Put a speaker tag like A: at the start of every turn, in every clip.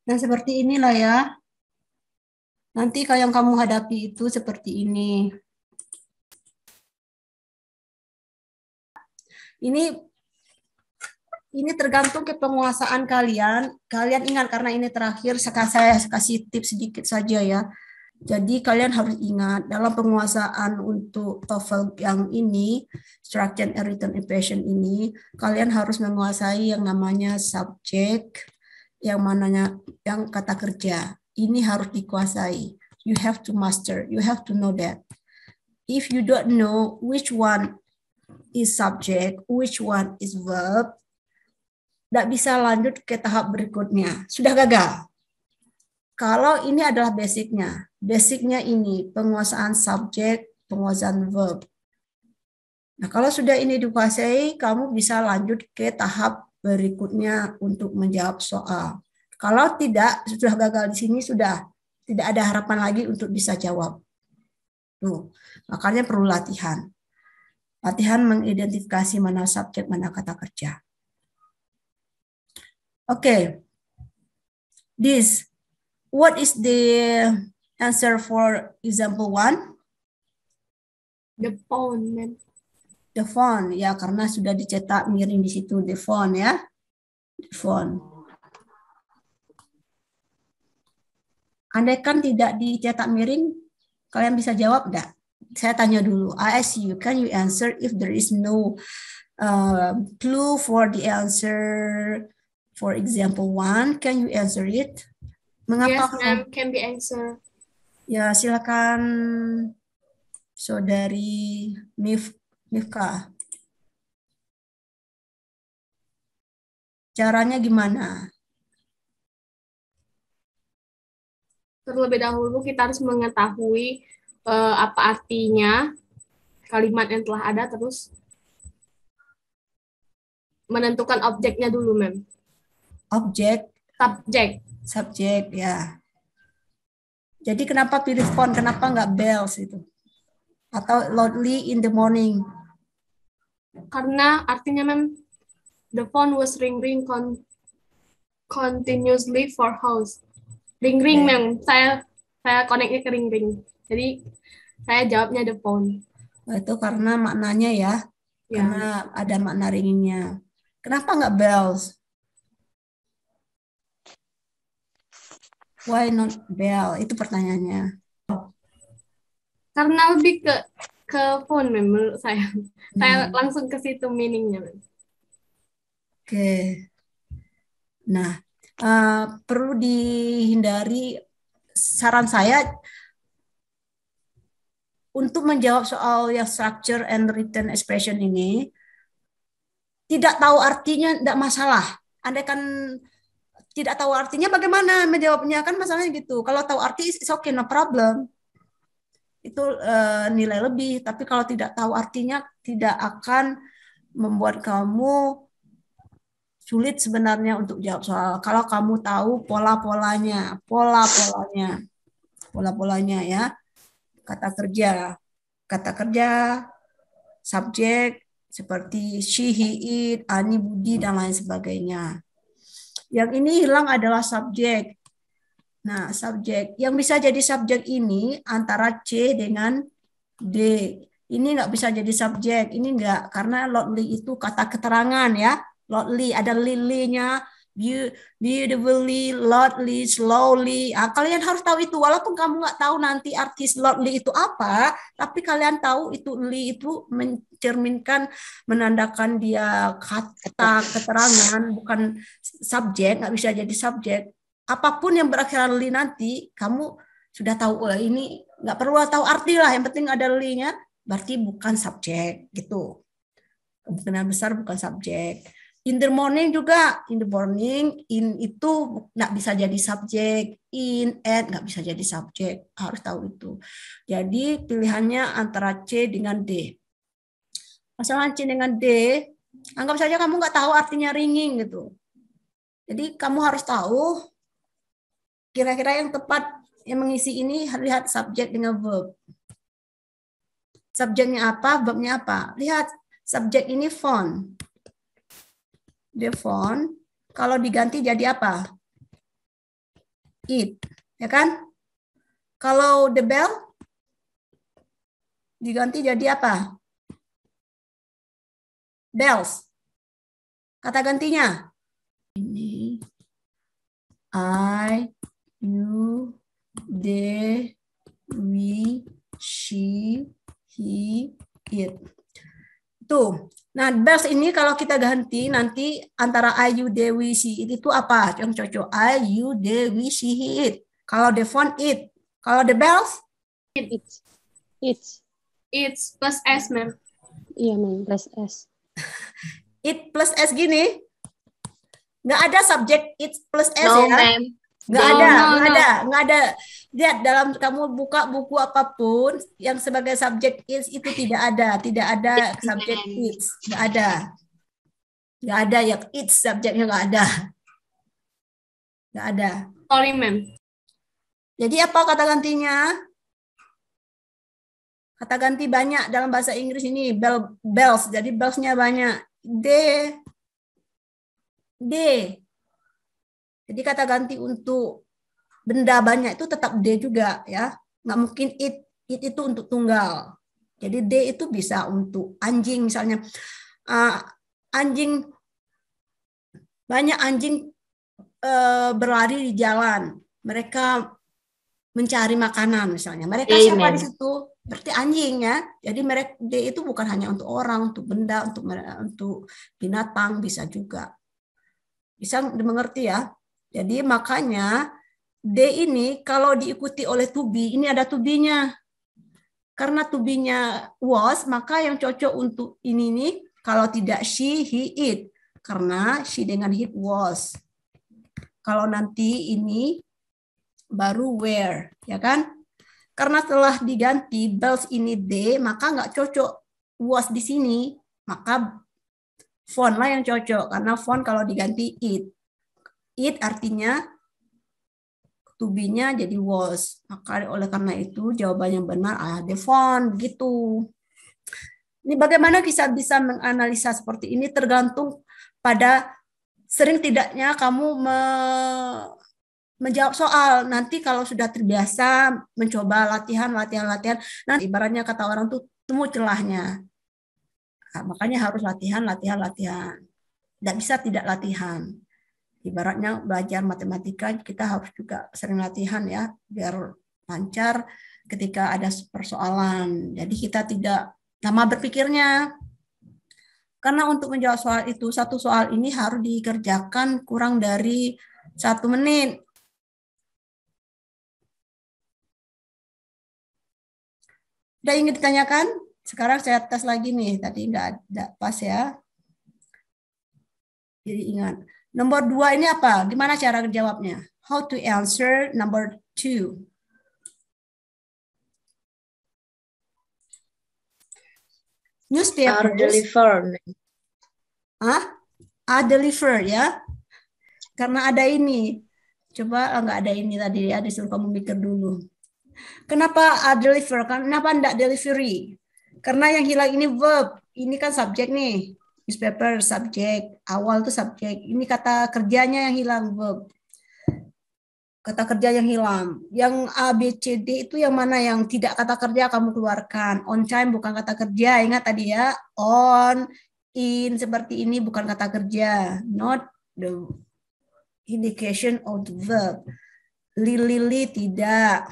A: Nah, seperti inilah ya. Nanti kalau yang kamu hadapi itu seperti ini. Ini tergantung ke penguasaan kalian. Kalian ingat karena ini terakhir, saya kasih tips sedikit saja ya. Jadi kalian harus ingat dalam penguasaan untuk TOEFL yang ini, structure and written impression ini, kalian harus menguasai yang namanya subjek, yang mananya yang kata kerja. Ini harus dikuasai. You have to master. You have to know that. If you don't know which one is subject, which one is verb, tidak bisa lanjut ke tahap berikutnya. Sudah gagal. Kalau ini adalah basicnya. Basicnya ini penguasaan subjek, penguasaan verb. Nah, kalau sudah ini dikuasai, kamu bisa lanjut ke tahap berikutnya untuk menjawab soal. Kalau tidak, sudah gagal di sini, sudah tidak ada harapan lagi untuk bisa jawab. Tuh, makanya perlu latihan. Latihan mengidentifikasi mana subjek, mana kata kerja. Oke. This. What is the answer for example 1?
B: The phone, ma'am.
A: The phone, ya karena sudah dicetak miring di situ, the phone ya. The phone. Andaikan tidak dicetak miring, kalian bisa jawab enggak? Saya tanya dulu, I ask you, can you answer if there is no clue for the answer for example 1? Can you answer it? Mengapa?
B: Yes, ma'am, can be answered.
A: Ya, silakan Saudari Mifka. Caranya gimana?
B: Terlebih dahulu kita harus mengetahui apa artinya kalimat yang telah ada, terus menentukan objeknya dulu, ma'am.
A: Objek,
B: Subjek
A: ya. Jadi kenapa pilih phone? Kenapa nggak bells itu? Atau loudly in the morning?
B: Karena artinya, ma'am, the phone was ring continuously for hours. Ring, ma'am. Saya connect-nya ke ring. Jadi saya jawabnya the phone.
A: Itu karena maknanya ya.
B: Ya.
A: Karena ada makna ringingnya. Kenapa nggak bells? Why not bell? Itu pertanyaannya.
B: Karena lebih ke phone, ma'am, menurut saya. Saya langsung ke situ meaningnya, ma'am.
A: Oke. Nah, perlu dihindari, saran saya untuk menjawab soal yang structure and written expression ini, tidak tahu artinya tidak masalah. Andaikan tidak tahu artinya bagaimana menjawabnya, kan masalahnya gitu. Kalau tahu arti, it's okay, no problem. Itu nilai lebih. Tapi kalau tidak tahu artinya, tidak akan membuat kamu sulit sebenarnya untuk jawab soal. Kalau kamu tahu pola-polanya ya. Kata kerja, subjek seperti she, he, it, ani, budi dan lain sebagainya. Yang ini hilang adalah subjek. Nah, subjek yang bisa jadi subjek ini antara C dengan D. Ini nggak bisa jadi subjek. Ini nggak, karena loudly itu kata keterangan ya. Loudly, ada lily-nya, beautifully, loudly, slowly. Nah, kalian harus tahu itu. Walaupun kamu nggak tahu nanti artis loudly itu apa, tapi kalian tahu itu li itu mencerminkan, menandakan dia kata keterangan, bukan subjek. Nggak bisa jadi subjek. Apapun yang berakhiran li nanti, kamu sudah tahu, oh, ini nggak perlu tahu arti lah, yang penting ada li-nya, berarti bukan subjek gitu. Kemungkinan besar bukan subjek. In the morning juga, in the morning, in itu nggak bisa jadi subjek, in, at nggak bisa jadi subjek, harus tahu itu. Jadi pilihannya antara C dengan D. Masalah C dengan D, anggap saja kamu nggak tahu artinya ringing gitu. Jadi kamu harus tahu kira-kira yang tepat yang mengisi ini, lihat subjek dengan verb. Subjeknya apa, verbnya apa. Lihat, subjek ini phone. The phone, kalau diganti jadi apa? it, ya kan? Kalau the bell diganti jadi apa? Bells. Kata gantinya. Ini I, you, they, we, she, he, it. Tuh. Nah, bells ini kalau kita ganti nanti antara I, you, they, we, she, it itu apa? Yang cocok I, you, they, we, she, he, it. Kalau the phone it. Kalau the bells?
B: It's plus S, ma'am.
C: Iya, ma'am, plus S.
A: It plus S gini. Nggak ada subjek it plus S
B: No,
A: ya.
B: ma'am.
A: Nggak
B: No,
A: ada,
B: no,
A: nggak
B: no.
A: ada, nggak ada. Lihat dalam kamu buka buku apapun yang sebagai subjek is itu tidak ada subjek it, nggak ada yang it subjeknya nggak ada.
B: Sorry, ma'am.
A: Jadi apa kata gantinya? Kata ganti banyak dalam bahasa Inggris ini bells, jadi bellsnya banyak. D. Jadi kata ganti untuk benda banyak itu tetap D juga ya. Nggak mungkin it itu untuk tunggal. Jadi D itu bisa untuk anjing misalnya. Anjing, banyak anjing berlari di jalan. Mereka mencari makanan misalnya. Mereka siapa di situ? Berarti anjing ya. Jadi mereka D itu bukan hanya untuk orang, untuk benda, untuk binatang bisa juga. Bisa dimengerti ya. Jadi makanya D ini kalau diikuti oleh to be, ini ada to be-nya. Karena to be-nya was, maka yang cocok untuk ini nih, kalau tidak she, he, it. Karena she dengan it was. Kalau nanti ini baru where, ya kan? Karena setelah diganti bells ini D, maka nggak cocok was di sini. Maka font lah yang cocok. Karena font kalau diganti it. It artinya to be-nya jadi was. Maka oleh karena itu jawaban yang benar the font gitu. Ini bagaimana bisa menganalisa seperti ini tergantung pada sering tidaknya kamu menjawab soal. Nanti kalau sudah terbiasa mencoba latihan, nanti ibaratnya kata orang tuh temu celahnya. Nah, makanya harus latihan. Tidak bisa tidak latihan. Ibaratnya belajar matematika kita harus juga sering latihan ya biar lancar ketika ada persoalan. Jadi kita tidak lama berpikirnya. Karena untuk menjawab soal itu, satu soal ini harus dikerjakan kurang dari 1 menit. Udah ingin ditanyakan? Sekarang saya tes lagi nih. Tadi nggak pas ya. Jadi ingat. Nomor 2 ini apa? Gimana cara jawabnya? How to answer number 2? Newspaper.
C: Are delivered.
A: Are delivered ya. Karena ada ini. Coba nggak ada ini tadi ya. Disuruh kamu mikir dulu. Kenapa are delivered? Kenapa enggak delivery? Karena yang hilang ini verb. Ini kan subjek nih. Newspaper subjek, awal tuh subjek. Ini kata kerjanya yang hilang, verb. Kata kerja yang hilang. Yang A, B, C, D itu yang mana yang tidak kata kerja kamu keluarkan. On time bukan kata kerja. Ingat tadi ya. On, in, seperti ini bukan kata kerja. Not the indication of the verb. Li, tidak.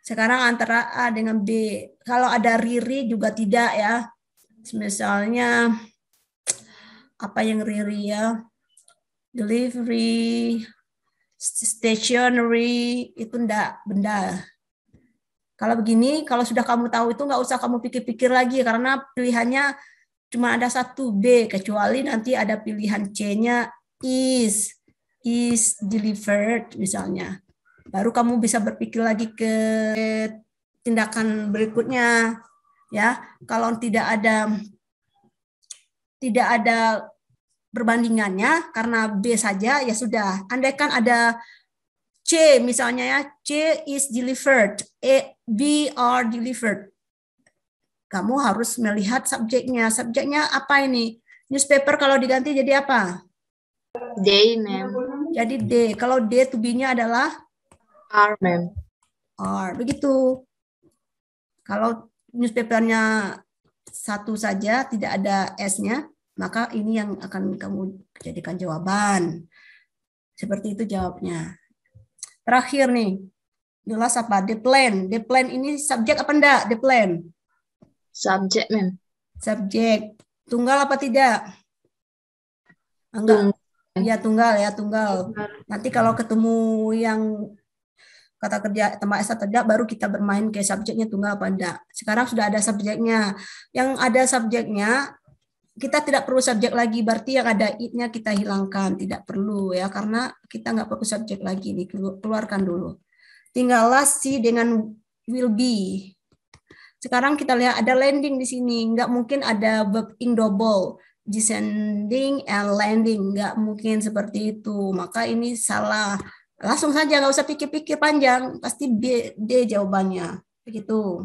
A: Sekarang antara A dengan B. Kalau ada riri juga tidak ya. Misalnya apa yang riri ya, delivery, stationery, itu enggak benda. Kalau begini, kalau sudah kamu tahu itu nggak usah kamu pikir-pikir lagi, karena pilihannya cuma ada 1 B, kecuali nanti ada pilihan C-nya is delivered misalnya. Baru kamu bisa berpikir lagi ke tindakan berikutnya. Ya, kalau tidak ada perbandingannya karena B saja ya sudah. Andaikan ada C misalnya ya, C is delivered, B are delivered. Kamu harus melihat subjeknya. Subjeknya apa ini? Newspaper kalau diganti jadi apa?
C: Day, ma'am.
A: Jadi D. Kalau D to be-nya adalah
C: R, ma'am.
A: Are. Begitu. Kalau newspapernya satu saja, tidak ada S-nya, maka ini yang akan kamu jadikan jawaban. Seperti itu jawabnya. Terakhir nih, jelas apa? The plan. The plan ini subjek apa enggak? The plan.
C: Subject, ma'am.
A: Subjek. Tunggal apa tidak? Enggak. Iya, tunggal ya, tunggal. Nanti kalau ketemu yang kata kerja tambah S atau tidak, baru kita bermain ke subjeknya tunggal apa enggak. Sekarang sudah ada subjeknya. Yang ada subjeknya, kita tidak perlu subjek lagi, berarti yang ada it-nya kita hilangkan, tidak perlu ya, karena kita nggak perlu subjek lagi nih, keluarkan dulu. Tinggallah si dengan will be. Sekarang kita lihat ada landing di sini, nggak mungkin ada verb ing double, descending and landing, nggak mungkin seperti itu, maka ini salah. Langsung saja, nggak usah pikir-pikir panjang, pasti B, D jawabannya, begitu.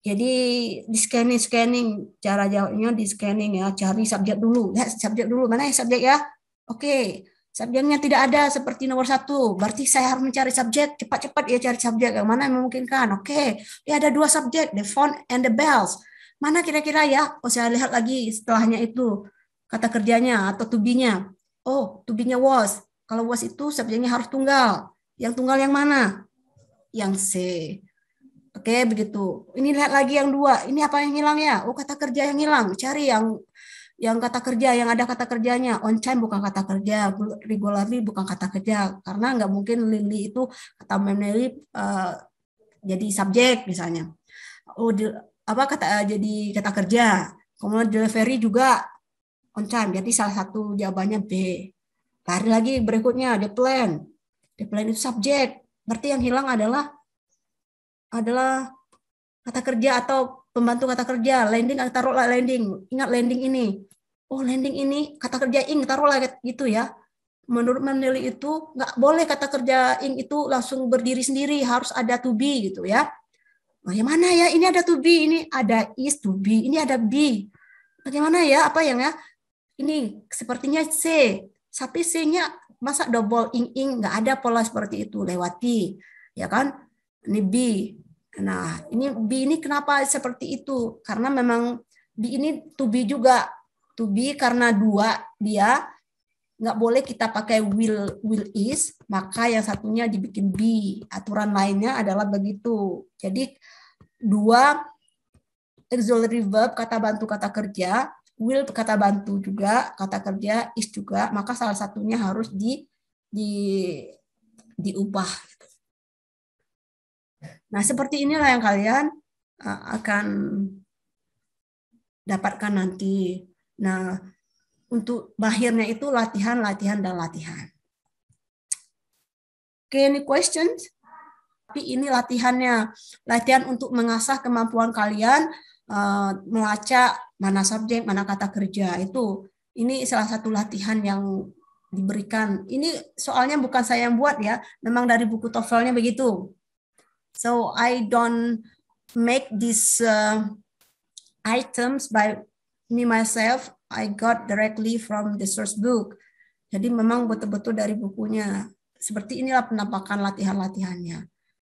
A: Jadi di scanning, cara jawabnya di scanning ya, cari subjek dulu, lihat subjek dulu, mana ya subjek ya? Oke, subjeknya tidak ada seperti nomor 1, berarti saya harus mencari subjek, cepat-cepat ya cari subjek, yang mana yang memungkinkan. Oke, ya ada 2 subjek, the phone and the bells. Mana kira-kira ya? Oh, saya lihat lagi setelahnya itu, kata kerjanya atau to be-nya. Oh, to be-nya was. Kalau was itu subjeknya harus tunggal. Yang tunggal yang mana? Yang C. Oke, begitu. Ini lihat lagi yang 2. Ini apa yang hilang ya? Oh, kata kerja yang hilang. Cari yang kata kerja, yang ada kata kerjanya. On time bukan kata kerja, regularly bukan kata kerja. Karena nggak mungkin Lily itu kata Lily jadi subjek misalnya. Oh, jadi kata kerja. Kemudian delivery juga on time. Jadi salah satu jawabannya B. Lari lagi berikutnya, the plan. The plan itu subjek. Berarti yang hilang adalah kata kerja atau pembantu kata kerja. Landing, taruhlah landing. Ingat landing ini. Oh, landing ini kata kerja ing, taruhlah gitu ya. Menurut Mandeli itu nggak boleh kata kerja ing itu langsung berdiri sendiri, harus ada to be gitu ya. Bagaimana ya? Ini ada to be, ini ada is to be, ini ada be. Bagaimana ya? Apa yang ya? Ini sepertinya C. Tapi C-nya masa double ing nggak ada pola seperti itu, lewati. Ya kan? Ini B. Nah, ini B ini kenapa seperti itu? Karena memang B ini to be juga. To be karena 2 dia nggak boleh kita pakai will is, maka yang satunya dibikin B. Aturan lainnya adalah begitu. Jadi 2 auxiliary verb, kata bantu kata kerja, will kata bantu juga, kata kerja is juga, maka salah satunya harus diubah. Nah, seperti inilah yang kalian akan dapatkan nanti. Nah, untuk mahirnya itu latihan, dan latihan. Okay, any questions? Tapi ini latihannya. Latihan untuk mengasah kemampuan kalian melacak mana subjek, mana kata kerja. Ini salah satu latihan yang diberikan. Ini soalnya bukan saya yang buat ya, memang dari buku TOEFL-nya begitu. So I don't make these items by me myself. I got directly from the source book. Jadi memang betul-betul dari bukunya. Seperti inilah penampakan latihan-latihannya.